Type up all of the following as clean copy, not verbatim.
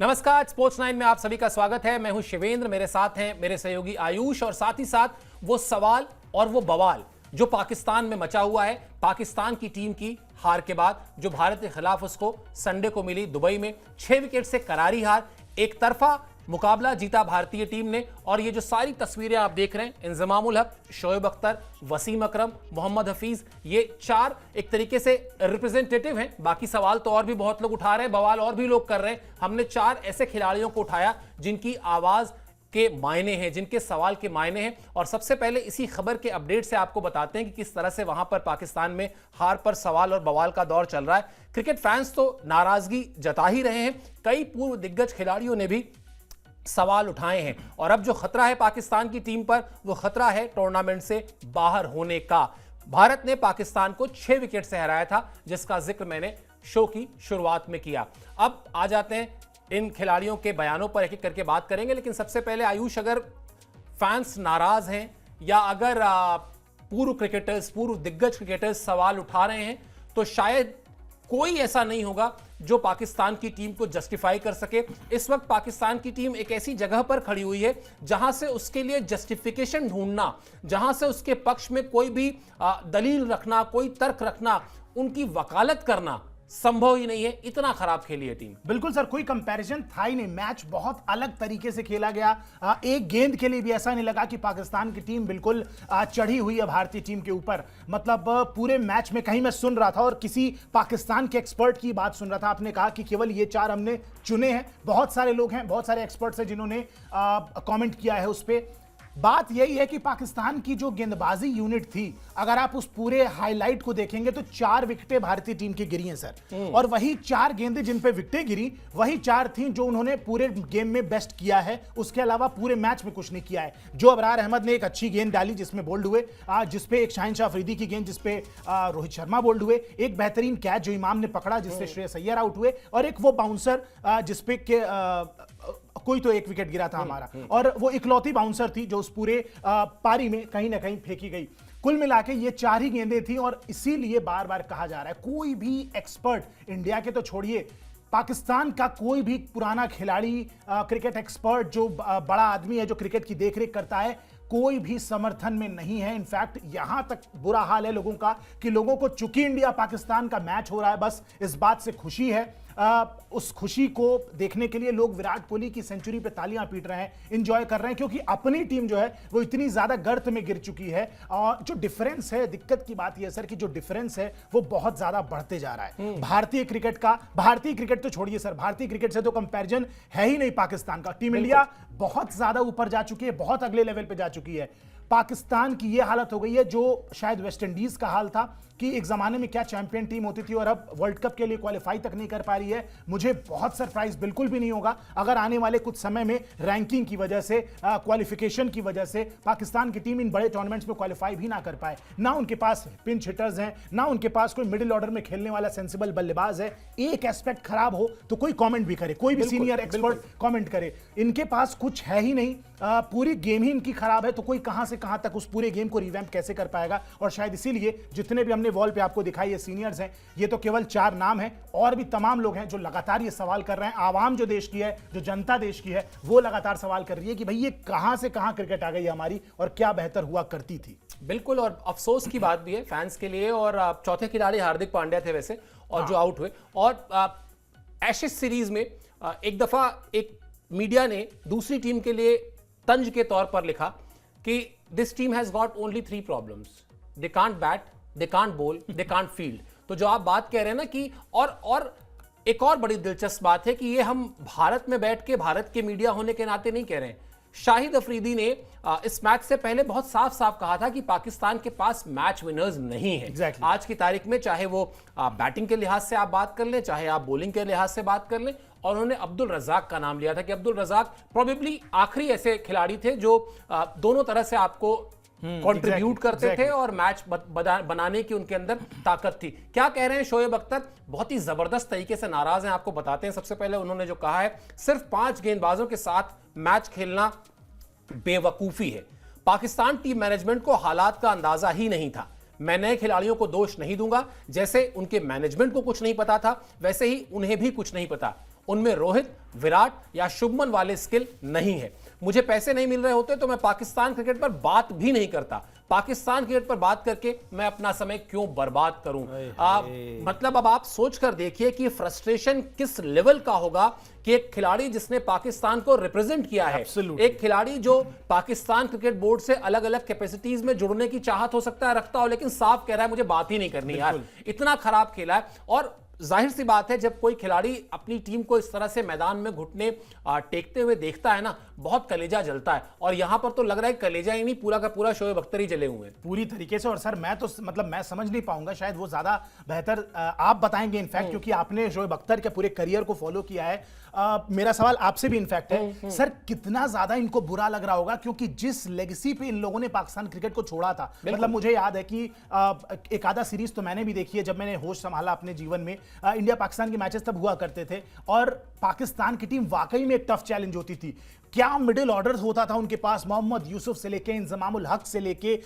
नमस्कार, स्पोर्ट्स 9 में आप सभी का स्वागत है। मैं हूं शिवेंद्र, मेरे साथ हैं मेरे सहयोगी आयुष और साथ ही साथ वो सवाल और वो बवाल जो पाकिस्तान में मचा हुआ है पाकिस्तान की टीम की हार के बाद, जो भारत के खिलाफ उसको संडे को मिली दुबई में 6 विकेट से करारी हार, एक तरफा मुकाबला जीता भारतीय टीम ने। और ये जो सारी तस्वीरें आप देख रहे हैं, इंजमामुल हक, शोएब अख्तर, वसीम अकरम, मोहम्मद हफीज, ये चार एक तरीके से रिप्रेजेंटेटिव हैं। बाकी सवाल तो और भी बहुत लोग उठा रहे हैं, बवाल और भी लोग कर रहे हैं। हमने चार ऐसे खिलाड़ियों को उठाया जिनकी आवाज के मायने हैं, जिनके सवाल के मायने हैं। और सबसे पहले इसी खबर के अपडेट से आपको बताते हैं कि किस तरह से वहां पर पाकिस्तान में हार पर सवाल और बवाल का दौर चल रहा है। क्रिकेट फैंस तो नाराजगी जता ही रहे हैं, कई पूर्व दिग्गज खिलाड़ियों ने भी सवाल उठाए हैं। और अब जो खतरा है पाकिस्तान की टीम पर, वो खतरा है टूर्नामेंट से बाहर होने का। भारत ने पाकिस्तान को 6 विकेट से हराया था, जिसका जिक्र मैंने शो की शुरुआत में किया। अब आ जाते हैं इन खिलाड़ियों के बयानों पर, एक एक करके बात करेंगे। लेकिन सबसे पहले आयुष, अगर फैंस नाराज हैं या अगर पूर्व क्रिकेटर्स, पूर्व दिग्गज क्रिकेटर्स सवाल उठा रहे हैं, तो शायद कोई ऐसा नहीं होगा जो पाकिस्तान की टीम को जस्टिफाई कर सके। इस वक्त पाकिस्तान की टीम एक ऐसी जगह पर खड़ी हुई है जहां से उसके लिए जस्टिफिकेशन ढूंढना, जहां से उसके पक्ष में कोई भी दलील रखना, कोई तर्क रखना, उनकी वकालत करना संभव ही नहीं है। इतना खराब खेली है टीम। बिल्कुल सर, कोई कंपैरिजन था ही नहीं। मैच बहुत अलग तरीके से खेला गया। एक गेंद के लिए भी ऐसा नहीं लगा कि पाकिस्तान की टीम बिल्कुल चढ़ी हुई है भारतीय टीम के ऊपर। मतलब पूरे मैच में कहीं मैं सुन रहा था और किसी पाकिस्तान के एक्सपर्ट की बात सुन रहा था, आपने कहा कि केवल ये 4 हमने चुने हैं। बहुत सारे लोग हैं, बहुत सारे एक्सपर्ट्स हैं जिन्होंने कॉमेंट किया है उस पर। बात यही है कि पाकिस्तान की जो गेंदबाजी यूनिट थी, अगर आप उस पूरे हाईलाइट को देखेंगे तो 4 विकेटें भारतीय टीम की गिरी हैं सर। और वही 4 गेंदें जिन पे विकेटें गिरी, वही 4 थीं जो उन्होंने पूरे गेम में बेस्ट किया है। उसके अलावा पूरे मैच में कुछ नहीं किया है। जो अबरार अहमद ने एक अच्छी गेंद डाली जिसमें बोल्ड हुए, जिसपे एक शाहिन शाह अफरीदी की गेंद जिसपे रोहित शर्मा बोल्ड हुए, एक बेहतरीन कैच जो इमाम ने पकड़ा जिससे श्रेयस अय्यर आउट हुए, और एक वो बाउंसर जिसपे कोई तो एक विकेट गिरा था हमारा, और वो इकलौती बाउंसर थी जो उस पूरे पारी में कहीं ना कहीं फेंकी गई। कुल मिला के ये 4 ही गेंदें थी। और इसीलिए बार बार कहा जा रहा है, कोई भी एक्सपर्ट, इंडिया के तो छोड़िए, पाकिस्तान का कोई भी पुराना खिलाड़ी, क्रिकेट एक्सपर्ट, जो बड़ा आदमी है जो क्रिकेट की देखरेख करता है, कोई भी समर्थन में नहीं है। इनफैक्ट यहां तक बुरा हाल है लोगों का कि लोगों को चूंकि इंडिया पाकिस्तान का मैच हो रहा है, बस इस बात से खुशी है। उस खुशी को देखने के लिए लोग विराट कोहली की सेंचुरी पे तालियां पीट रहे हैं, एंजॉय कर रहे हैं, क्योंकि अपनी टीम जो है वो इतनी ज्यादा गर्त में गिर चुकी है। और जो डिफरेंस है, दिक्कत की बात यह सर कि जो डिफरेंस है वो बहुत ज्यादा बढ़ते जा रहा है भारतीय क्रिकेट का। भारतीय क्रिकेट तो छोड़िए सर, भारतीय क्रिकेट से तो कंपैरिजन है ही नहीं पाकिस्तान का। टीम इंडिया बहुत ज्यादा ऊपर जा चुकी है, बहुत अगले लेवल पे जा चुकी है। पाकिस्तान की यह हालत हो गई है जो शायद वेस्ट इंडीज का हाल था कि एक जमाने में क्या चैंपियन टीम होती थी और अब वर्ल्ड कप के लिए क्वालिफाई तक नहीं कर पा रही है। मुझे बहुत सरप्राइज बिल्कुल भी नहीं होगा अगर आने वाले कुछ समय में रैंकिंग की वजह से, क्वालिफिकेशन की वजह से पाकिस्तान की टीम इन बड़े टूर्नामेंट्स में क्वालिफाई भी ना कर पाए। ना उनके पास पिंच हिटर्स हैं, ना उनके पास कोई मिडिल ऑर्डर में खेलने वाला सेंसिबल बल्लेबाज है। एक एस्पेक्ट खराब हो तो कोई कॉमेंट भी करे, कोई भी सीनियर एक्सपर्ट कॉमेंट करे। इनके पास कुछ है ही नहीं, पूरी गेम ही इनकी खराब है। तो कोई कहां से कहां तक उस पूरे गेम को रिवैम्प कैसे कर पाएगा। और शायद इसीलिए जितने भी हमने वॉल पे आपको दिखाई ये सीनियर्स हैं, ये तो केवल 4 नाम हैं, और भी तमाम लोग हैं जो लगातार ये सवाल कर रहे हैं। आवाम जो देश की है, जो जनता देश की है, वो लगातार सवाल कर रही है कि भाई ये कहां से कहां क्रिकेट आ गई हमारी और क्या बेहतर हुआ करती थी। बिल्कुल, और अफसोस की बात भी है फैंस के लिए। और चौथे खिलाड़ी हार्दिक पांड्या थे वैसे, और जो आउट हुए। और एशेज सीरीज में एक दफा एक मीडिया ने दूसरी टीम के लिए तंज के तौर पर लिखा कि this team has got only 3 problems, they can't bat, they can't ball, they can't field. तो जो आप बात कह रहे हैं ना कि और एक और बड़ी दिलचस्प बात है कि ये हम भारत में बैठ के, भारत के मीडिया होने के नाते नहीं कह रहे हैं। शाहिद अफरीदी ने इस मैच से पहले बहुत साफ साफ कहा था कि पाकिस्तान के पास मैच विनर्स नहीं है। Exactly. आज की तारीख में चाहे वो बैटिंग के लिहाज से आप बात कर लें, चाहे आप बॉलिंग के लिहाज से बात कर लें। और उन्होंने अब्दुल रज़ाक का नाम लिया था कि अब्दुल रज़ाक प्रोबेबली आखिरी ऐसे खिलाड़ी थे जो दोनों तरह से आपको कंट्रीब्यूट करते थे और मैच बनाने की उनके अंदर ताकत थी। क्या कह रहे हैं शोएब अख्तर? बहुत ही जबरदस्त तरीके से नाराज हैं, आपको बताते हैं। सबसे पहले उन्होंने जो कहा है, सिर्फ 5 गेंदबाजों के साथ मैच खेलना बेवकूफी है। पाकिस्तान टीम मैनेजमेंट को हालात का अंदाजा ही नहीं था। मैं नए खिलाड़ियों को दोष नहीं दूंगा, जैसे उनके मैनेजमेंट को कुछ नहीं पता था वैसे ही उन्हें भी कुछ नहीं पता। उनमें रोहित, विराट या शुभमन वाले स्किल नहीं है। मुझे पैसे नहीं मिल रहे होते तो मैं पाकिस्तान क्रिकेट पर बात भी नहीं करता। पाकिस्तान क्रिकेट पर बात करके मैं अपना समय क्यों बर्बाद करूं? मतलब अब आप सोच कर देखिए कि फ्रस्ट्रेशन किस लेवल का होगा कि एक खिलाड़ी जिसने पाकिस्तान को रिप्रेजेंट किया है, एक खिलाड़ी जो पाकिस्तान क्रिकेट बोर्ड से अलग अलग कैपेसिटीज में जुड़ने की चाहत हो सकता है रखता हो, लेकिन साफ कह रहा है मुझे बात ही नहीं करनी यार, इतना खराब खेला है। और जाहिर सी बात है जब कोई खिलाड़ी अपनी टीम को इस तरह से मैदान में घुटने टेकते हुए देखता है ना, बहुत कलेजा जलता है। और यहां पर तो लग रहा है कलेजा ही नहीं, पूरा का पूरा शोएब अख्तर ही जले हुए हैं पूरी तरीके से। और सर मैं तो मतलब मैं समझ नहीं पाऊंगा, शायद वो ज्यादा बेहतर आप बताएंगे इनफैक्ट, क्योंकि आपने शोएब अख्तर के पूरे करियर को फॉलो किया है। मेरा सवाल आपसे भी इनफैक्ट है सर, कितना ज्यादा इनको बुरा लग रहा होगा, क्योंकि जिस लेगेसी पे इन लोगों ने पाकिस्तान क्रिकेट को छोड़ा था, मतलब मुझे याद है कि एक आधा सीरीज तो मैंने भी देखी है जब मैंने होश संभाला अपने जीवन में। इंडिया पाकिस्तान के मैचेस तब हुआ करते थे और पाकिस्तान की टीम वाकई में एक टफ चैलेंज होती थी। क्या मिडिल ऑर्डर होता था उनके पास, मोहम्मद यूसुफ से लेके इंजमामुल हक से लेके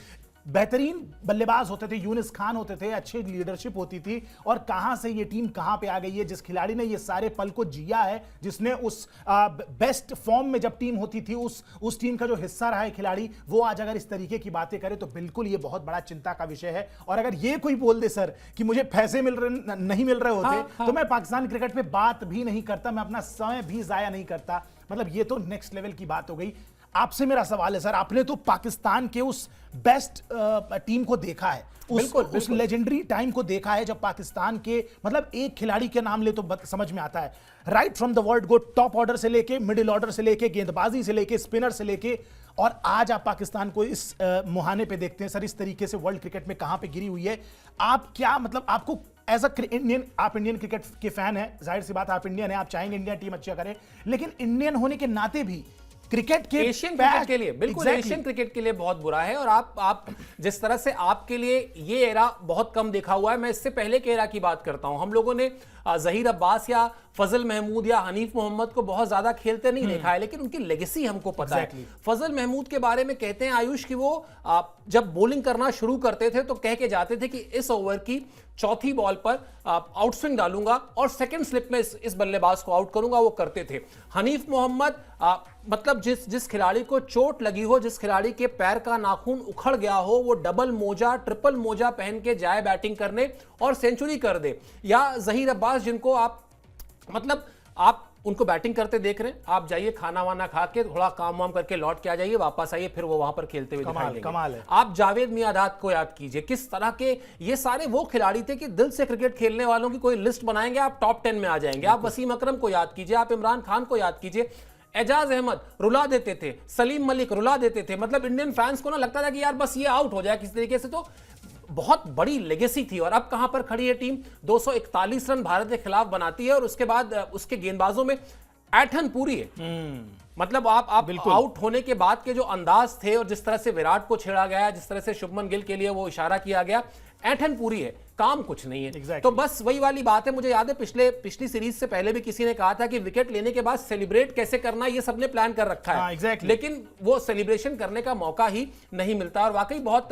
बेहतरीन बल्लेबाज होते थे, यूनिस खान होते थे, अच्छी लीडरशिप होती थी। और कहां से ये टीम कहां पे आ गई है? जिस खिलाड़ी ने ये सारे पल को जिया है, जिसने उस बेस्ट फॉर्म में जब टीम होती थी उस टीम का जो हिस्सा रहा है खिलाड़ी, वो आज अगर इस तरीके की बातें करे तो बिल्कुल ये बहुत बड़ा चिंता का विषय है। और अगर ये कोई बोल दे सर कि मुझे पैसे नहीं मिल रहे होते तो मैं पाकिस्तान क्रिकेट पे बात भी नहीं करता, मैं अपना समय भी जाया नहीं करता, मतलब ये तो नेक्स्ट लेवल की बात हो गई। आपसे मेरा सवाल है सर, आपने तो पाकिस्तान के उस बेस्ट टीम को देखा है, उस लेजेंडरी टाइम को देखा है जब पाकिस्तान के मतलब एक खिलाड़ी के नाम ले तो समझ में आता है, right from the world go, top order से लेके मिडिल ऑर्डर से लेके गेंदबाजी से लेके स्पिनर से लेके, और आज आप पाकिस्तान को इस मुहाने पे देखते हैं सर, इस तरीके से वर्ल्ड क्रिकेट में कहां पे गिरी हुई है। आप क्या मतलब आपको एज अ इंडियन, आप इंडियन क्रिकेट के फैन है, जाहिर सी बात आप इंडियन है, आप चाहेंगे इंडिया टीम अच्छा करे, लेकिन इंडियन होने के नाते भी क्रिकेट के एशियन क्रिकेट के लिए बिल्कुल एशियन क्रिकेट के लिए बहुत बुरा है। और आप जिस तरह से आपके लिए ये एरा बहुत कम देखा हुआ है, मैं इससे पहले के एरा की बात करता हूं। हम लोगों ने जहीर अब्बास या फजल महमूद या हनीफ मोहम्मद को बहुत ज्यादा खेलते नहीं देखा है, लेकिन उनकी लेगेसी हमको पता है। फजल महमूद के बारे में कहते हैं आयुष कि वो जब बॉलिंग करना शुरू करते थे तो कह के जाते थे कि इस ओवर की चौथी बॉल पर आउटस्विंग डालूंगा और सेकंड स्लिप में इस बल्लेबाज को आउट करूंगा, वो करते थे। हनीफ मोहम्मद मतलब जिस खिलाड़ी को चोट लगी हो, जिस खिलाड़ी के पैर का नाखून उखड़ गया हो, वो डबल मोजा ट्रिपल मोजा पहन के जाए बैटिंग करने और सेंचुरी कर दे। या जहीर अब्बास जिनको आप मतलब आप उनको बैटिंग करते देख रहे हैं, आप जाइए खाना वाना खा के थोड़ा काम वाम करके लौट के आ जाइए, वापस आइए, फिर वो वहां पर खेलते हुए दिखाई देंगे। कमाल है। आप जावेद मियादाद को याद कीजिए, किस तरह के ये सारे वो खिलाड़ी थे कि दिल से क्रिकेट खेलने वालों की कोई लिस्ट बनाएंगे आप टॉप 10 में आ जाएंगे। आप वसीम अकरम को याद कीजिए, आप इमरान खान को याद कीजिए, एजाज अहमद रुला देते थे, सलीम मलिक रुला देते थे। मतलब इंडियन फैंस को ना लगता था कि यार बस ये आउट हो जाए किसी तरीके से, तो बहुत बड़ी लेगेसी थी। और अब कहां पर खड़ी है टीम? 241 रन भारत के खिलाफ बनाती है और उसके बाद उसके गेंदबाजों में ऐठन पूरी है। मतलब आप आउट होने के बाद के जो अंदाज थे और जिस तरह से विराट को छेड़ा गया, जिस तरह से शुभमन गिल के लिए वो इशारा किया गया, ऐठन पूरी है, काम कुछ नहीं है। Exactly. तो बस वही वाली बात है। मुझे याद है पिछली सीरीज से पहले भी किसी ने कहा था कि विकेट लेने के बाद सेलिब्रेट कैसे करना ये सबने प्लान कर रखा है। exactly. लेकिन वो सेलिब्रेशन करने का मौका ही नहीं मिलता और वाकई बहुत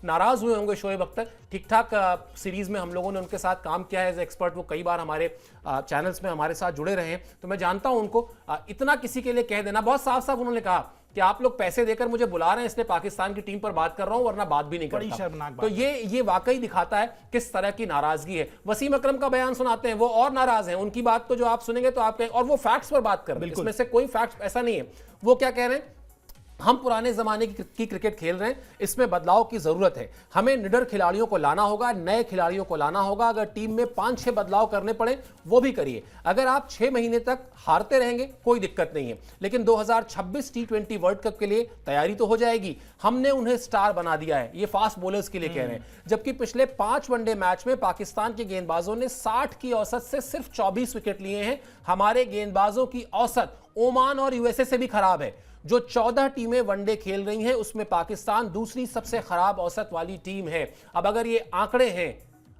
नाराज हुए होंगे शोएब अख्तर। ठीक ठाक सीरीज में हम लोगों ने उनके साथ काम किया है एज एक्सपर्ट, वो कई बार हमारे चैनल्स में हमारे साथ जुड़े रहे हैं, तो मैं जानता हूं उनको। इतना किसी के लिए कह देना, बहुत साफ साफ उन्होंने कहा कि आप लोग पैसे देकर मुझे बुला रहे हैं इसलिए पाकिस्तान की टीम पर बात कर रहा हूं, वरना बात भी नहीं करता। तो ये वाकई दिखाता है किस तरह की नाराजगी है। वसीम अकरम का बयान सुनाते हैं, वो और नाराज हैं, उनकी बात को जो आप सुनेंगे तो आप और वो फैक्ट्स पर बात कर रहे हैं, इसमें से कोई फैक्ट ऐसा नहीं है। वो क्या कह रहे हैं? हम पुराने जमाने की क्रिकेट खेल रहे हैं, इसमें बदलाव की जरूरत है। हमें निडर खिलाड़ियों को लाना होगा, नए खिलाड़ियों को लाना होगा। अगर टीम में 5-6 बदलाव करने पड़े वो भी करिए। अगर आप 6 महीने तक हारते रहेंगे कोई दिक्कत नहीं है, लेकिन 2026 T20 वर्ल्ड कप के लिए तैयारी तो हो जाएगी। हमने उन्हें स्टार बना दिया है, ये फास्ट बॉलर्स के लिए कह रहे हैं। जबकि पिछले 5 वनडे मैच में पाकिस्तान के गेंदबाजों ने 60 की औसत से सिर्फ 24 विकेट लिए हैं। हमारे गेंदबाजों की औसत ओमान और यूएसए से भी खराब है। जो 14 टीमें वनडे खेल रही हैं उसमें पाकिस्तान दूसरी सबसे खराब औसत वाली टीम है। अब अगर ये आंकड़े हैं,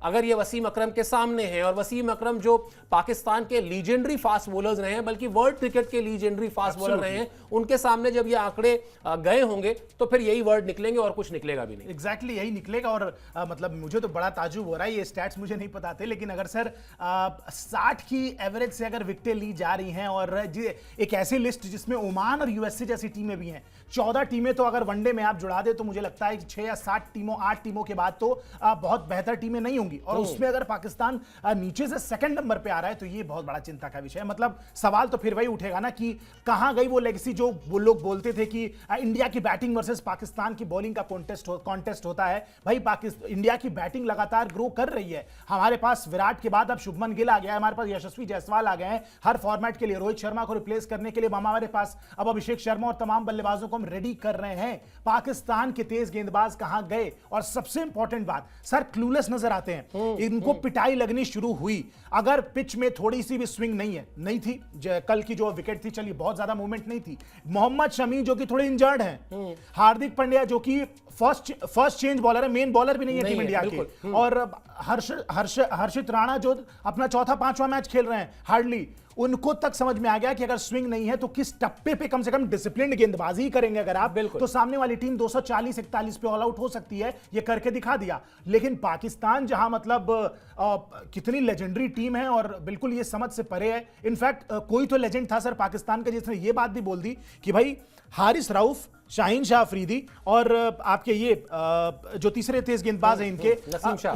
अगर ये वसीम अकरम के सामने हैं, और वसीम अकरम जो पाकिस्तान के लीजेंडरी फास्ट बॉलर्स रहे हैं, बल्कि वर्ल्ड क्रिकेट के लीजेंडरी फास्ट बॉलर रहे हैं, उनके सामने जब ये आंकड़े गए होंगे तो फिर यही वर्ड निकलेंगे और कुछ निकलेगा भी नहीं। एग्जैक्टली यही निकलेगा। और मतलब मुझे तो बड़ा ताजुब हो रहा है, ये स्टैट्स मुझे नहीं पता थे, लेकिन अगर सर 60 की एवरेज से अगर विकेटें ली जा रही हैं, और एक ऐसी लिस्ट जिसमें ओमान और यूएसए जैसी टीमें भी हैं, 14 टीमें, तो अगर वनडे में आप जुड़ा दे तो मुझे लगता है कि 6 या 7 टीमों 8 टीमों के बाद तो बहुत बेहतर टीमें नहीं होंगी, और उसमें अगर पाकिस्तान नीचे से सेकंड नंबर पे आ रहा है तो ये बहुत बड़ा चिंता का विषय है। मतलब सवाल तो फिर वही उठेगा ना कि कहां गई वो लेगेसी जो वो लोग बोलते थे कि इंडिया की बैटिंग वर्सेस पाकिस्तान की बॉलिंग का कॉन्टेस्ट होता है। भाई इंडिया की बैटिंग लगातार ग्रो कर रही है, हमारे पास विराट के बाद अब शुभमन गिल आ गया है, हमारे पास यशस्वी जायसवाल आ गए हैं, हर फॉर्मेट के लिए रोहित शर्मा को रिप्लेस करने के लिए हमारे पास अब अभिषेक शर्मा और तमाम बल्लेबाजों को हम रेडी कर रहे हैं। पाकिस्तान के तेज गेंदबाज कहां गए? और सबसे इंपॉर्टेंट बात, सर क्लूलेस नजर आते हैं, इनको पिटाई लगनी शुरू हुई। अगर पिच में थोड़ी सी भी स्विंग नहीं थी, कल की जो विकेट थी, चलिए बहुत ज्यादा मूवमेंट नहीं थी, मोहम्मद शमी जो कि थोड़े इंजर्ड हैं, हार्दिक पांड्या जो कि फर्स्ट चेंज बॉलर है, मेन बॉलर भी नहीं है टीम इंडिया के, और हर्षित राणा जो अपना चौथा 5वां मैच खेल रहे हैं हार्डली, उनको तक समझ में आ गया कि अगर स्विंग नहीं है तो किस टप्पे पे कम से कम डिसिप्लिन्ड गेंदबाजी ही करेंगे अगर आप, तो सामने वाली टीम 240-41 पे ऑल आउट हो सकती है। ये करके दिखा दिया। लेकिन पाकिस्तान जहां मतलब कितनी लेजेंडरी टीम है और बिल्कुल ये समझ से परे है। इनफैक्ट कोई तो लेजेंड था सर पाकिस्तान का जिसने ये बात भी बोल दी कि भाई हारिस रऊफ, शाहीन शाह अफरीदी और आपके ये जो तीसरे तेज गेंदबाज हैं इनके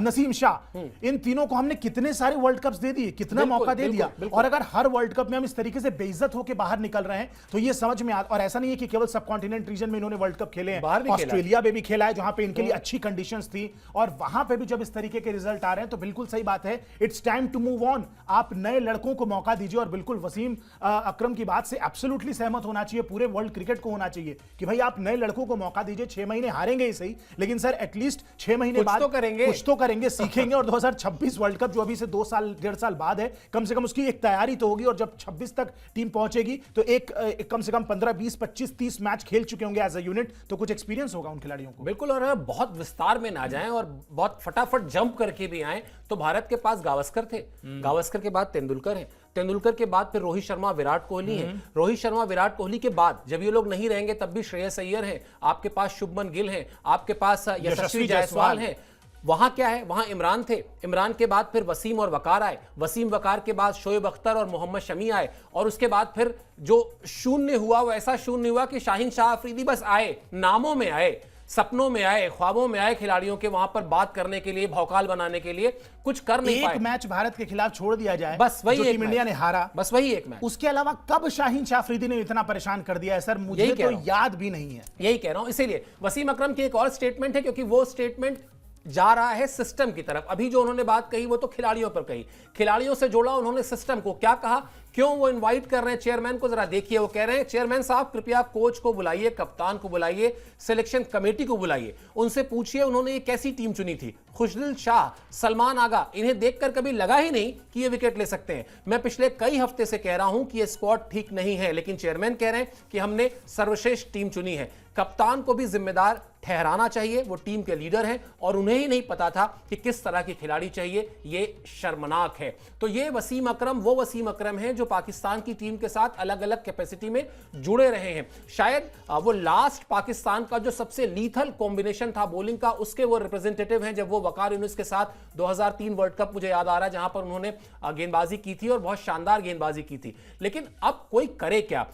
नसीम शाह, इन तीनों को हमने कितने सारे वर्ल्ड कप्स दे दिए, कितना मौका दे दिया, और अगर हर वर्ल्ड कप में हम इस तरीके से बेइज्जत होकर बाहर निकल रहे हैं तो ये समझ में और ऐसा नहीं है कि केवल सब कॉन्टिनेंट रीजन में इन्होंने वर्ल्ड कप खेले हैं, ऑस्ट्रेलिया में भी खेला है जहां पे इनके लिए अच्छी कंडीशंस थी, और वहां पे भी जब इस तरीके के रिजल्ट आ रहे हैं तो बिल्कुल सही बात है, it's time to move on. आप नए लड़कों को मौका दीजिए, और बिल्कुल वसीम अकरम की बात से एब्सोल्युटली सहमत होना चाहिए, पूरे वर्ल्ड क्रिकेट को होना चाहिए कि भाई आप नए लड़कों को मौका दीजिए। 6 महीने हारेंगे ही सही, लेकिन सर एटलीस्ट 6 महीने बाद कुछ तो करेंगे, सीखेंगे, और 2026 वर्ल्ड कप जो अभी से 2 साल 1.5 साल बाद है, कम से कम उसकी एक तैयारी तो होगी, और जब 26 तक टीम पहुंचेगी तो एक कम से कम 15, 20, 25, 30 मैच खेल चुके होंगे एज अ यूनिट, तो कुछ एक्सपीरियंस होगा उन खिलाड़ियों को। बिल्कुल, और बहुत विस्तार में ना जाएं और बहुत फटाफट जंप करके भी आए तो भारत के पास गावस्कर थे, गावस्कर के बाद तेंदुलकर हैं, तेंदुलकर के बाद फिर रोहित शर्मा, विराट कोहली हैं, रोहित शर्मा विराट कोहली के बाद जब ये लोग नहीं रहेंगे तब भी श्रेयस अय्यर हैं, आपके पास शुभमन गिल हैं, आपके पास यशस्वी जायसवाल हैं। वहां क्या है, वहां इमरान थे, इमरान के बाद फिर वसीम और वकार आए, वसीम वकार के बाद शोएब अख्तर और मोहम्मद शमी आए, और उसके बाद फिर जो शून्य हुआ वो ऐसा शून्य हुआ कि शाहीन शाह अफरीदी बस आए, नामों में आए, सपनों में आए, ख्वाबों में आए, खिलाड़ियों के वहां पर बात करने के लिए, भौकाल बनाने के लिए, कुछ कर नहीं पाए। एक मैच भारत के खिलाफ छोड़ दिया जाए, बस वही टीम इंडिया ने हारा, बस वही एक मैच, उसके अलावा कब शाहीन शाह अफरीदी ने इतना परेशान कर दिया है सर, मुझे तो याद भी नहीं है। यही कह रहा हूं, इसीलिए वसीम अकरम की एक और स्टेटमेंट है, क्योंकि वो स्टेटमेंट जा रहा है सिस्टम की तरफ। अभी जो उन्होंने बात कही वो तो खिलाड़ियों पर कही, खिलाड़ियों से जोड़ा उन्होंने सिस्टम को। क्या कहा, क्यों वो इनवाइट कर रहे हैं चेयरमैन को, जरा देखिए। वो कह रहे हैं चेयरमैन साहब कृपया कोच को बुलाइए, कप्तान को बुलाइए, सिलेक्शन कमेटी को बुलाइए, उनसे पूछिए उन्होंने ये कैसी टीम चुनी थी। खुशदिल शाह, सलमान आगा, इन्हें देखकर कभी लगा ही नहीं कि ये विकेट ले सकते हैं। मैं पिछले कई हफ्ते से कह रहा हूं कि ये स्क्वाड ठीक नहीं है, लेकिन चेयरमैन कह रहे हैं कि हमने सर्वश्रेष्ठ टीम चुनी है। कप्तान को भी जिम्मेदार ठहराना चाहिए, वो टीम के लीडर हैं और उन्हें ही नहीं पता था कि किस तरह की खिलाड़ी चाहिए, ये शर्मनाक है। तो ये वसीम अकरम वो वसीम अकरम हैं जो पाकिस्तान की टीम के साथ अलग अलग कैपेसिटी में जुड़े रहे हैं। शायद वो लास्ट पाकिस्तान का जो सबसे लीथल कॉम्बिनेशन था बॉलिंग का, उसके वो रिप्रेजेंटेटिव हैं, जब वो वकार यूनुस के साथ 2003 वर्ल्ड कप मुझे याद आ रहा है, जहां पर उन्होंने गेंदबाजी की थी और बहुत शानदार गेंदबाजी की थी। लेकिन अब कोई करे क्या,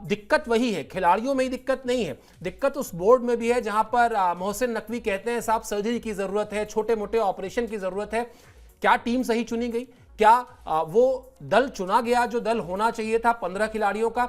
दिक्कत वही है, खिलाड़ियों में ही दिक्कत नहीं है, दिक्कत उस बोर्ड में भी है जहां पर मोहसिन नकवी कहते हैं साहब सर्जरी की जरूरत है, छोटे मोटे ऑपरेशन की जरूरत है। क्या टीम सही चुनी गई? क्या वो दल चुना गया जो दल होना चाहिए था 15 खिलाड़ियों का?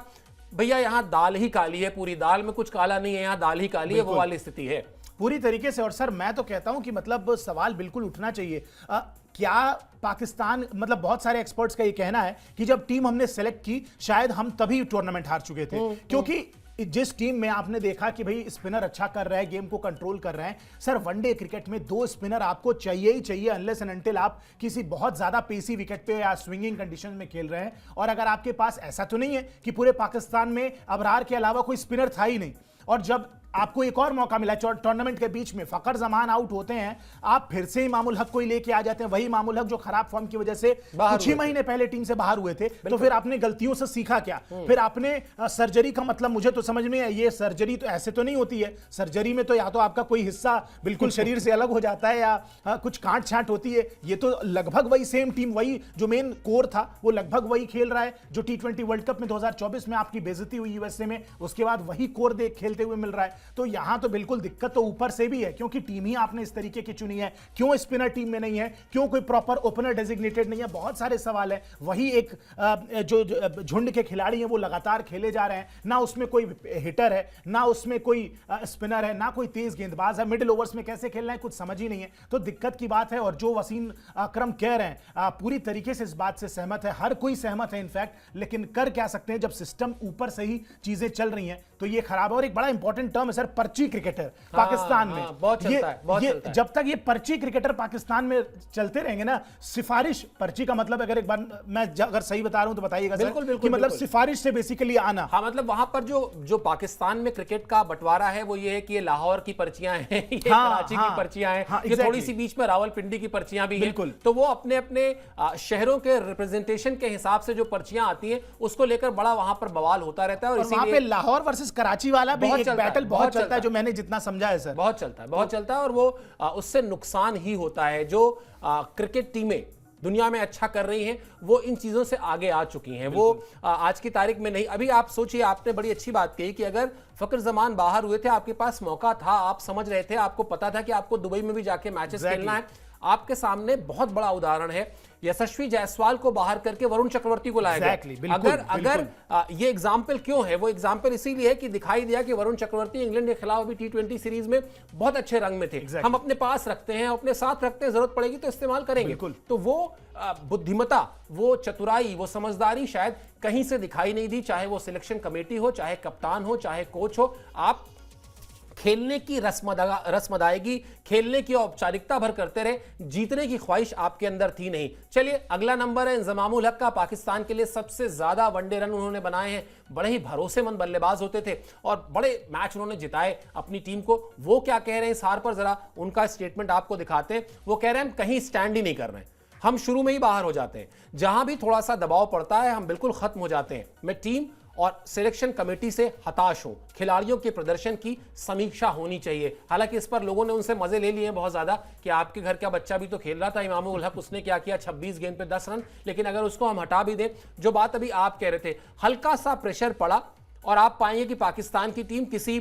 भैया यहां दाल ही काली है, पूरी दाल में कुछ काला नहीं है, यहां दाल ही काली है, वो वाली स्थिति है पूरी तरीके से। और सर मैं तो कहता हूं कि मतलब सवाल बिल्कुल उठना चाहिए, क्या पाकिस्तान, मतलब बहुत सारे एक्सपर्ट्स का ये कहना है कि जब टीम हमने सेलेक्ट की शायद हम तभी टूर्नामेंट हार चुके थे, क्योंकि जिस टीम में आपने देखा कि भाई स्पिनर अच्छा कर रहा है, गेम को कंट्रोल कर रहे हैं। सर वनडे क्रिकेट में 2 स्पिनर आपको चाहिए ही चाहिए, अनलेस एंड अनटिल आप किसी बहुत ज्यादा पेसी विकेट पे या स्विंगिंग कंडीशन में खेल रहे हैं। और अगर आपके पास ऐसा तो नहीं है कि पूरे पाकिस्तान में अबरार के अलावा कोई स्पिनर था ही नहीं, और जब आपको एक और मौका मिला टूर्नामेंट के बीच में, फकर जमान आउट होते हैं, आप फिर से इमामुल हक को ही लेके आ जाते हैं, वही इमामुल हक जो खराब फॉर्म की वजह से कुछ ही महीने पहले टीम से बाहर हुए थे। तो फिर आपने गलतियों से सीखा क्या? फिर आपने सर्जरी का मतलब मुझे तो समझ में है, ये सर्जरी तो ऐसे तो नहीं होती है, सर्जरी में तो या तो आपका कोई हिस्सा बिल्कुल शरीर से अलग हो जाता है या कुछ काट छांट होती है। ये तो लगभग वही सेम टीम, वही जो मेन कोर था वो लगभग वही खेल रहा है जो T20 वर्ल्ड कप में 2024 में आपकी बेइज्जती हुई यूएसए में, उसके बाद वही कोर देख खेलते हुए मिल रहा है। तो यहां तो बिल्कुल दिक्कत तो ऊपर से भी है, क्योंकि टीम ही आपने इस तरीके की चुनी है। क्यों स्पिनर टीम में नहीं है? क्यों कोई प्रॉपर ओपनर डेजिग्नेटेड नहीं है? बहुत सारे सवाल है। वही एक जो झुंड के खिलाड़ी हैं वो लगातार खेले जा रहे हैं, ना उसमें कोई हिटर है, ना उसमें कोई स्पिनर है, ना कोई तेज गेंदबाज है। मिडिल ओवर्स में कैसे खेलना है कुछ समझ ही नहीं है। तो दिक्कत की बात है। और जो वसीम अकरम कह रहे हैं पूरी तरीके से इस बात से सहमत है, हर कोई सहमत है इनफैक्ट। लेकिन कर क्या सकते हैं जब सिस्टम ऊपर से ही चीजें चल रही हैं तो ये खराब है। और एक बड़ा इंपॉर्टेंट टर्म है सर, पर्ची क्रिकेटर पाकिस्तान में बहुत चलता है, बहुत चलता है। जब तक ये पर्ची क्रिकेटर पाकिस्तान में चलते रहेंगे ना, सिफारिश, पर्ची का मतलब अगर एक बार मैं अगर सही बता रहा हूं तो बताइएगा सर, कि मतलब सिफारिश से बेसिकली आना। हाँ, मतलब वहां पर जो पाकिस्तान में क्रिकेट का बंटवारा है वो ये है कि ये लाहौर की पर्चियां हैं, ये कराची की पर्चियां हैं, ये थोड़ी सी बीच में रावलपिंडी की पर्चियां भी हैं। तो वो अपने अपने शहरों के रिप्रेजेंटेशन के हिसाब से जो पर्चियां आती हैं उसको लेकर बड़ा वहां पर बवाल होता रहता है। और वहां पे लाहौर वर्सेस कराची वाला भी एक बैटल बहुत चलता है, जो मैंने जितना समझा है सर, बहुत चलता है, बहुत चलता है। और वो उससे नुकसान ही होता है। जो क्रिकेट टीमें दुनिया में अच्छा कर रही हैं वो इन चीजों से आगे आ चुकी हैं। वो आज की तारीख में नहीं। अभी आप सोचिए, आपने बड़ी अच्छी बात कही कि अगर फकर जमान बाहर हुए थे, आपके पास मौका था, आप समझ रहे थे, आपको पता था कि आपको दुबई में भी जाके मैचेस खेलना है। आपके सामने बहुत बड़ा उदाहरण है, यशस्वी जायसवाल को बाहर करके वरुण चक्रवर्ती को लाया गया। अगर ये एग्जाम्पल क्यों है? वो एग्जाम्पल इसीलिए है कि दिखाई दिया कि वरुण चक्रवर्ती इंग्लैंड के खिलाफ अभी T20 सीरीज में बहुत अच्छे रंग में थे। हम अपने पास रखते हैं, अपने साथ रखते हैं, जरूरत पड़ेगी तो इस्तेमाल करेंगे। तो वो बुद्धिमत्ता, वो चतुराई, वो समझदारी शायद कहीं से दिखाई नहीं दी, चाहे वो सिलेक्शन कमेटी हो, चाहे कप्तान हो, चाहे कोच हो। आप खेलने की रस्म अदायगी, खेलने की औपचारिकता भर करते रहे, जीतने की ख्वाहिश आपके अंदर थी नहीं। चलिए, अगला नंबर है इंजमामुल हक का। पाकिस्तान के लिए सबसे ज्यादा वनडे रन उन्होंने बनाए हैं। बड़े ही भरोसेमंद बल्लेबाज होते थे और बड़े मैच उन्होंने जिताए अपनी टीम को। वो क्या कह रहे हैं इस हार पर, जरा उनका स्टेटमेंट आपको दिखाते हैं। वो कह रहे हैं हम कहीं स्टैंड ही नहीं कर रहे हैं, हम शुरू में ही बाहर हो जाते हैं, जहां भी थोड़ा सा दबाव पड़ता है हम बिल्कुल खत्म हो जाते हैं। मैं टीम और सिलेक्शन कमेटी से हताश हूं, खिलाड़ियों के प्रदर्शन की समीक्षा होनी चाहिए। हालांकि इस पर लोगों ने उनसे मजे ले लिए हैं बहुत ज्यादा कि आपके घर का बच्चा भी तो खेल रहा था इमामुल हक, उसने क्या किया, 26 गेंद पे 10 रन। लेकिन अगर उसको हम हटा भी दें, जो बात अभी आप कह रहे थे, हल्का सा प्रेशर पड़ा और आप पाएंगे कि पाकिस्तान की टीम किसी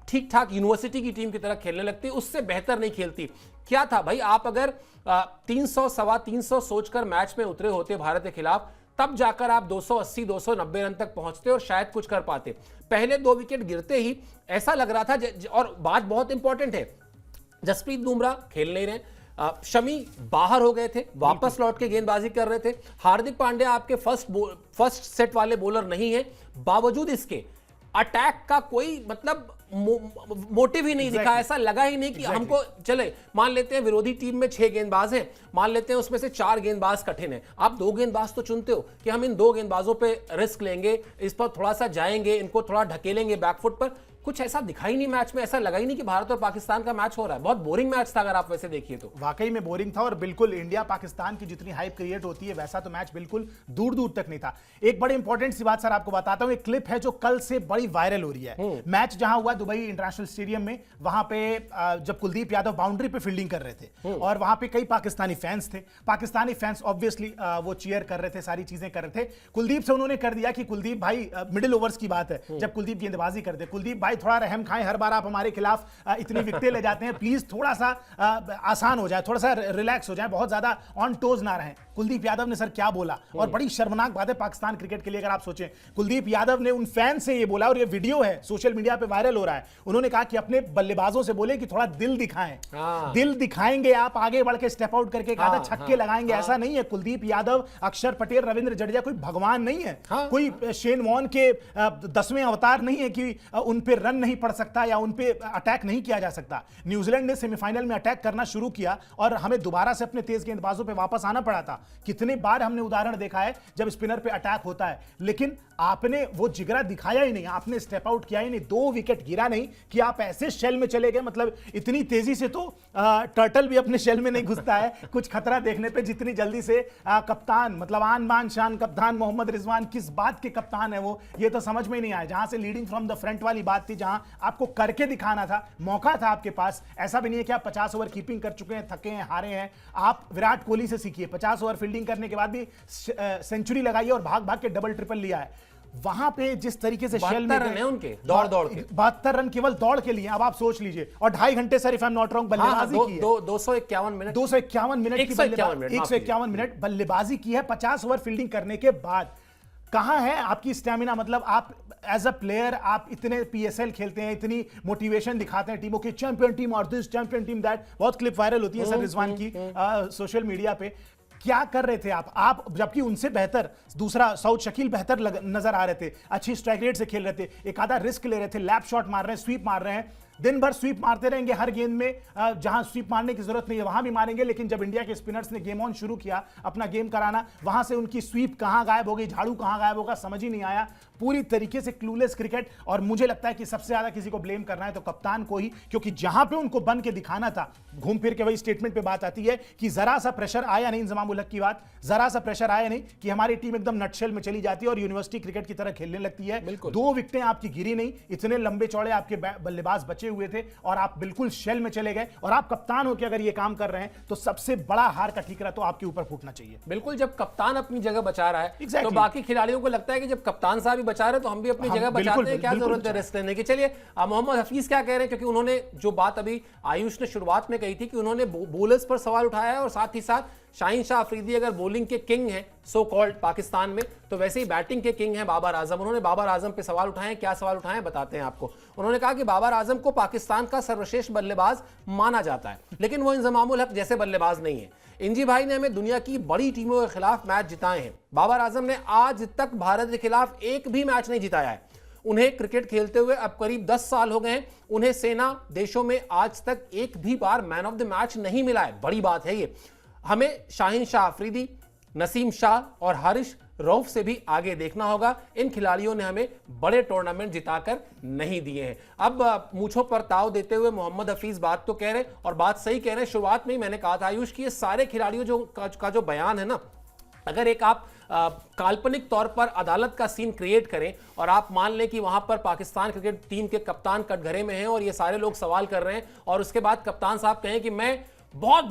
ठीक ठाक यूनिवर्सिटी की टीम की तरह खेलने लगती, उससे बेहतर नहीं खेलती। क्या था भाई, आप अगर 300 सवा 300 सोचकर मैच में उतरे होते भारत के खिलाफ, तब जाकर आप 280 290 रन तक पहुंचते और शायद कुछ कर पाते। पहले 2 विकेट गिरते ही ऐसा लग रहा था और बात बहुत इंपॉर्टेंट है, जसप्रीत बुमराह खेल नहीं रहे, शमी बाहर हो गए थे, वापस लौट के गेंदबाजी कर रहे थे, हार्दिक पांड्या आपके फर्स्ट सेट वाले बॉलर नहीं है, बावजूद इसके अटैक का कोई मतलब मोटिव ही नहीं दिखा। ऐसा लगा ही नहीं कि हमको, चले मान लेते हैं विरोधी टीम में 6 गेंदबाज हैं, मान लेते हैं उसमें से 4 गेंदबाज कठिन है, आप 2 गेंदबाज तो चुनते हो कि हम इन 2 गेंदबाजों पे रिस्क लेंगे, इस पर थोड़ा सा जाएंगे, इनको थोड़ा ढकेलेंगे बैकफुट पर। कुछ ऐसा दिखा ही नहीं मैच में, ऐसा लगा ही नहीं कि भारत और पाकिस्तान का मैच हो रहा है। बहुत बोरिंग मैच था अगर आप वैसे देखिए तो। वाकई में बोरिंग था और बिल्कुल इंडिया पाकिस्तान की जितनी हाइप क्रिएट होती है वैसा तो मैच बिल्कुल दूर दूर तक नहीं था। एक बड़ी इंपॉर्टेंट सी बात सर आपको बताता हूं, एक क्लिप है जो कल से बड़ी वायरल हो रही है। मैच जहां हुआ दुबई इंटरनेशनल स्टेडियम में, वहां पे जब कुलदीप यादव बाउंड्री पे फील्डिंग कर रहे थे और वहां पे कई पाकिस्तानी फैंस थे। पाकिस्तानी फैंस ऑब्वियसली वो चीयर कर रहे थे, सारी चीजें कर रहे थे। कुलदीप से उन्होंने कर दिया कि कुलदीप भाई, मिडिल ओवर्स की बात है, जब कुलदीप गेंदबाजी करते, कुलदीप भाई थोड़ा रहम खाएं, हर बार आप हमारे खिलाफ इतनी विकेटें ले जाते हैं, प्लीज थोड़ा सा आसान हो जाए, थोड़ा सा रिलैक्स हो जाए, बहुत ज्यादा ऑन टोज ना रहें। कुलदीप यादव ने सर क्या बोला, और बड़ी शर्मनाक बात है पाकिस्तान क्रिकेट के लिए अगर आप सोचें। कुलदीप यादव ने उन फैन से ये बोला, और ये वीडियो है सोशल मीडिया पे वायरल हो रहा है, उन्होंने कहा कि अपने बल्लेबाजों से बोले कि थोड़ा दिल दिखाएं। दिल दिखाएंगे आप, आगे बढ़ के स्टेप आउट करके कहा था छक्के लगाएंगे, ऐसा नहीं है। कुलदीप यादव, अक्षर पटेल, रविंद्र जडेजा कोई भगवान नहीं है, कोई शेन वॉर्न के 10वें अवतार नहीं है कि उन पे रन नहीं पड़ सकता या उन पे अटैक नहीं किया जा सकता। न्यूजीलैंड ने सेमीफाइनल में अटैक करना शुरू किया और हमें दोबारा से अपने तेज गेंदबाजों पे वापस आना पड़ा था। कितने बार हमने उदाहरण देखा है जब स्पिनर पे अटैक होता है, लेकिन आपने वो जिगरा दिखाया ही नहीं, आपने स्टेप आउट किया ही नहीं, 2 विकेट गिरा नहीं कि आप ऐसे शेल में चले गए। मतलब इतनी तेजी से तो टर्टल भी अपने शेल में नहीं घुसता है कुछ खतरा देखने पे, जितनी जल्दी से कप्तान, मतलब आन बान शान कप्तान मोहम्मद रिजवान, किस बात के कप्तान है वो, ये तो समझ में ही नहीं आया। जहां से लीडिंग फ्रॉम द फ्रंट वाली बात थी, जहां आपको करके दिखाना था, मौका था आपके पास। ऐसा भी नहीं है कि आप 50 ओवर कीपिंग कर चुके हैं, थके हैं, हारे हैं। आप विराट कोहली से सीखिए, 50 ओवर फील्डिंग करने के बाद भी सेंचुरी लगाई और भाग भाग के डबल ट्रिपल लिया है। वहां पे जिस तरीके से शेल में रन है उनके दौड़ दौड़ के, 72 रन केवल दौड़ के लिए। अब आप सोच लीजिए, और 2.5 घंटे sir, if I am not wrong, बल्लेबाजी की है। 251 मिनट 251 मिनट की 151 मिनट बल्लेबाजी की है 50 ओवर फील्डिंग करने के बाद। कहां है आपकी स्टैमिना? मतलब आप एज अ प्लेयर, आप इतने पीएसएल खेलते हैं, इतनी मोटिवेशन दिखाते हैं टीमों की, चैंपियन टीम और दिस चैंपियन टीम दैट, बहुत क्लिप वायरल होती है सर रिजवान की सोशल मीडिया पे। क्या कर रहे थे आप जबकि उनसे बेहतर दूसरा साउथ शकील बेहतर नजर आ रहे थे, अच्छी स्ट्राइक रेट से खेल रहे थे, एक आधा रिस्क ले रहे थे, लैप शॉट मार रहे हैं, स्वीप मार रहे हैं, दिन भर स्वीप मारते रहेंगे हर गेंद में, जहां स्वीप मारने की जरूरत नहीं है वहां भी मारेंगे। लेकिन जब इंडिया के स्पिनर्स ने गेम ऑन शुरू किया, अपना गेम कराना, वहां से उनकी स्वीप कहां गायब हो गई, झाड़ू कहां गायब होगा, समझ ही नहीं आया। पूरी तरीके से क्लूलेस क्रिकेट। और मुझे लगता है कि सबसे ज्यादा किसी को ब्लेम करना है तो कप्तान को ही, क्योंकि जहां पे उनको बन के दिखाना था, घूम फिर के वही स्टेटमेंट पे बात आती है कि जरा सा प्रेशर आया नहीं, इंजमाम उल हक की बात, जरा सा प्रेशर आया नहीं कि हमारी टीम एकदम नटशेल में चली जाती है और यूनिवर्सिटी क्रिकेट की तरह खेलने लगती है। 2 विकेटें आपकी गिरी नहीं, इतने लंबे चौड़े आपके बल्लेबाज बचे हुए थे और आप बिल्कुल शेल में चले गए। और आप कप्तान हो के अगर ये काम कर रहे हैं तो सबसे बड़ा हार का ठीकरा तो आपके ऊपर फूटना चाहिए। बिल्कुल, जब कप्तान अपनी जगह बचा रहा है exactly. तो बाकी खिलाड़ियों को लगता है कि जब कप्तान साहब ही बचा रहे हैं तो हम भी अपनी जगह बचाते हैं, क्या जरूरत है रिस्क लेने की। चलिए मोहम्मद हफीज क्या कह रहे हैं, क्योंकि उन्होंने जो बात अभी आयुष ने शुरुआत में कही थी कि उन्होंने बॉलर्स पर सवाल उठाया है और साथ ही साथ शाहीन शाह अफरीदी अगर बॉलिंग के किंग हैं सो कॉल्ड पाकिस्तान में, तो वैसे ही बैटिंग के किंग हैं बाबर आजम। उन्होंने बाबर आजम पे सवाल उठाए, क्या सवाल उठाए बताते हैं आपको। उन्होंने कहा कि बाबर आजम को पाकिस्तान का सर्वश्रेष्ठ बल्लेबाज माना जाता है, लेकिन वो इंजमाम उल हक जैसे बल्लेबाज नहीं है। इंजी भाई ने हमें दुनिया की बड़ी टीमों के खिलाफ मैच जिताए हैं, बाबर आजम ने आज तक भारत के खिलाफ एक भी मैच नहीं जिताया है। उन्हें क्रिकेट खेलते हुए अब करीब 10 साल हो गए हैं, उन्हें सेना देशों में आज तक एक भी बार मैन ऑफ द मैच नहीं मिला है, बड़ी बात है ये। हमें शाहीन शाह अफरीदी, नसीम शाह और हारिश रऊफ से भी आगे देखना होगा। इन खिलाड़ियों ने हमें बड़े टूर्नामेंट जिताकर नहीं दिए हैं। अब मूंछों पर ताव देते हुए मोहम्मद हफीज बात तो कह रहे हैं और बात सही कह रहे हैं। शुरुआत में ही मैंने कहा था आयुष कि ये सारे खिलाड़ियों का जो बयान है ना, अगर एक आप काल्पनिक तौर पर अदालत का सीन क्रिएट करें और आप मान लें कि वहां पर पाकिस्तान क्रिकेट टीम के कप्तान कटघरे में हैं और ये सारे लोग सवाल कर रहे हैं, और उसके बाद कप्तान साहब कहें कि मैं बहुत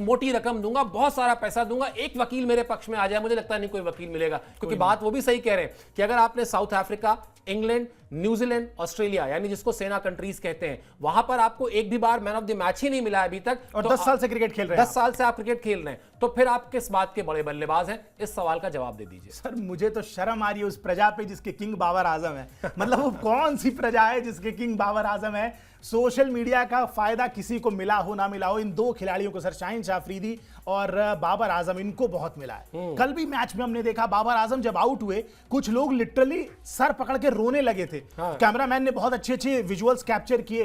मोटी रकम दूंगा, बहुत सारा पैसा दूंगा, एक वकील मेरे पक्ष में आ जाए, मुझे लगता नहीं कोई वकील मिलेगा। क्योंकि बात वो भी सही कह रहे हैं कि अगर आपने south Africa, England, New Zealand, Australia यानी जिसको सेना कंट्रीज कहते हैं, वहां पर आपको एक भी बार मैन ऑफ द मैच ही नहीं मिला अभी तक, और 10 साल से क्रिकेट खेल रहे हैं, 10 साल से आप क्रिकेट खेल रहे हैं, तो फिर आप किस बात के बड़े बल्लेबाज हैं? इस सवाल का जवाब दे दीजिए। सर मुझे तो शर्म आ रही है उस प्रजा पे जिसके किंग बाबर आजम है। मतलब वो कौन सी प्रजा है जिसके किंग बाबर आजम है? सोशल मीडिया का फायदा किसी को मिला हो ना मिला हो, इन 2 खिलाड़ियों को सर, शाहीन शाह अफरीदी और बाबर आजम, इनको बहुत मिला है। कल भी मैच में हमने देखा बाबर आजम जब आउट हुए, कुछ लोग लिटरली सर पकड़ के रोने लगे थे। कैमरामैन ने बहुत अच्छे विजुअल्स कैप्चर किए।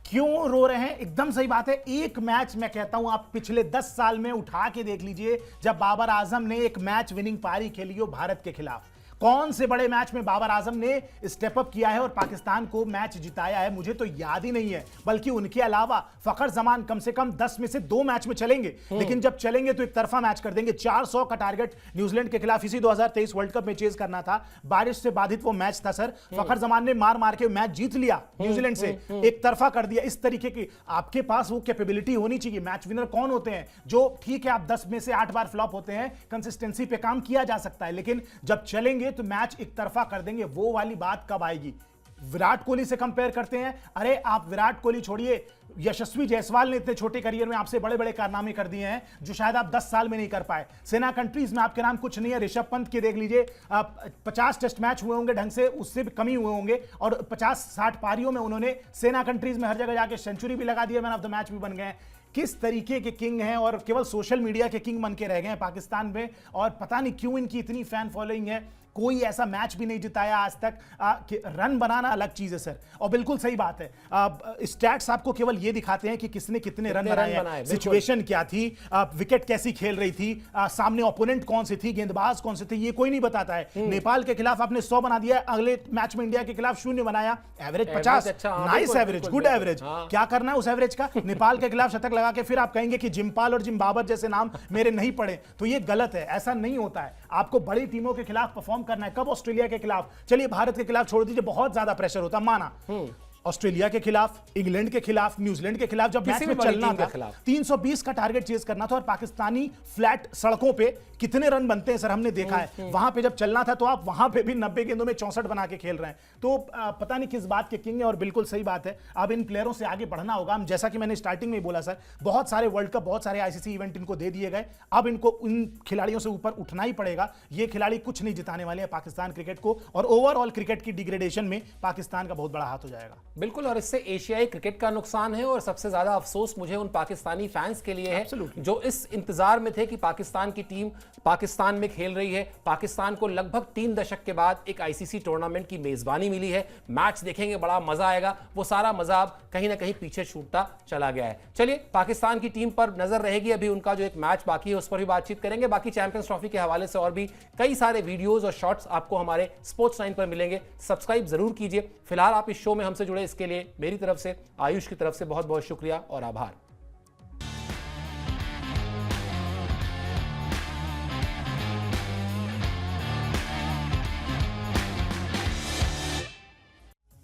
क्यों रो रहे हैं? एकदम सही बात है। एक मैच मैं कहता हूं आप पिछले 10 साल में उठा के देख लीजिए जब बाबर आजम ने एक मैच विनिंग पारी खेली हो भारत के खिलाफ। कौन से बड़े मैच में बाबर आजम ने स्टेप अप किया है और पाकिस्तान को मैच जिताया है? मुझे तो याद ही नहीं है। बल्कि उनके अलावा फखर जमान कम से कम 10 में से 2 मैच में चलेंगे, लेकिन जब चलेंगे तो एक तरफा मैच कर देंगे। 400 का टारगेट न्यूजीलैंड के खिलाफ इसी 2023 वर्ल्ड कप में चेज करना था, बारिश से बाधित वो मैच था सर। फखर जमान ने मार मार के मैच जीत लिया न्यूजीलैंड से, एक तरफा कर दिया। इस तरीके की आपके पास वो कैपेबिलिटी होनी चाहिए। मैच विनर कौन होते हैं? जो ठीक है आप 10 में से 8 बार फ्लॉप होते हैं, कंसिस्टेंसी पे काम किया जा सकता है, लेकिन जब चलेंगे तो मैच एक तरफा कर देंगे। वो वाली बात कब आएगी? विराट कोहली से कंपेयर करते हैं, अरे आप विराट कोहली छोड़िए, यशस्वी जायसवाल ने इतने छोटे करियर में आपसे बड़े बड़े कारनामे कर दिए हैं जो शायद आप 10 साल में नहीं कर पाए। सेना कंट्रीज में आपके नाम कुछ नहीं है। ऋषभ पंत के देख लीजिए, 50 टेस्ट मैच हुए होंगे ढंग से, उससे भी कम ही हुए होंगे, और 50-60 पारियों में उन्होंने सेना कंट्रीज में हर जगह जाके सेंचुरी भी लगा दिया, मैन ऑफ द मैच भी बन गए। किस तरीके के किंग हैं, और केवल सोशल मीडिया के किंग बन के रह गए हैं पाकिस्तान में। और पता नहीं क्यों इनकी इतनी फैन फॉलोइंग है। कोई ऐसा मैच भी नहीं जिताया आज तक। कि रन बनाना अलग चीज है सर, और बिल्कुल सही बात है। स्टैट्स आपको केवल ये दिखाते हैं कि किसने कितने रन बनाए हैं, सिचुएशन क्या थी, विकेट कैसी खेल रही थी, सामने ओपोनेंट कौन सी थी, गेंदबाज कौन से थे, ये कोई नहीं बताता है। नेपाल के खिलाफ आपने 100 बना दिया, अगले मैच में इंडिया के खिलाफ 0 बनाया, average 50, nice average, good average. क्या करना है उस एवरेज का? नेपाल के खिलाफ शतक लगा के फिर आप कहेंगे कि जिम्पाल और जिम्बाबर जैसे नाम मेरे नहीं पड़े, तो ये गलत है। ऐसा नहीं होता है, आपको बड़ी टीमों के खिलाफ परफॉर्म करना है। कब? ऑस्ट्रेलिया के खिलाफ। चलिए भारत के खिलाफ छोड़ दीजिए, बहुत ज्यादा प्रेशर होता, माना। ऑस्ट्रेलिया के खिलाफ, इंग्लैंड के खिलाफ, न्यूजीलैंड के खिलाफ जब मैच में चलना था, 320 का टारगेट चेज करना था, और पाकिस्तानी फ्लैट सड़कों पे कितने रन बनते हैं सर, हमने देखा है। वहां पे जब चलना था तो आप वहां पे भी 90 गेंदों में 64 बना के खेल रहे हैं। तो पता नहीं किस बात के किंग है, और बिल्कुल सही बात है। अब इन प्लेयरों से आगे बढ़ना होगा। हम जैसा कि मैंने स्टार्टिंग में बोला सर, बहुत सारे वर्ल्ड कप, बहुत सारे आईसीसी इवेंट इनको दे दिए गए। अब इनको इन खिलाड़ियों से ऊपर उठना ही पड़ेगा। ये खिलाड़ी कुछ नहीं जिताने वाले हैं पाकिस्तान क्रिकेट को, और ओवरऑल क्रिकेट की डिग्रेडेशन में पाकिस्तान का बहुत बड़ा हाथ हो जाएगा। बिल्कुल, और इससे एशियाई क्रिकेट का नुकसान है, और सबसे ज्यादा अफसोस मुझे उन पाकिस्तानी फैंस के लिए है जो इस इंतजार में थे कि पाकिस्तान की टीम पाकिस्तान में खेल रही है। पाकिस्तान को लगभग 3 दशक के बाद एक आईसीसी टूर्नामेंट की मेजबानी मिली है। मैच देखेंगे, बड़ा मजा आएगा। वो सारा मजा अब कहीं ना कहीं पीछे छूटता चला गया है। चलिए, पाकिस्तान की टीम पर नजर रहेगी। अभी उनका जो एक मैच बाकी है उस पर भी बातचीत करेंगे। बाकी चैंपियंस ट्रॉफी के हवाले से और भी कई सारे वीडियोज और शॉर्ट्स आपको हमारे स्पोर्ट्स 9 पर मिलेंगे। सब्सक्राइब जरूर कीजिए। फिलहाल आप इस शो में हमसे जुड़े इसके लिए मेरी तरफ से, आयुष की तरफ से बहुत बहुत शुक्रिया और आभार।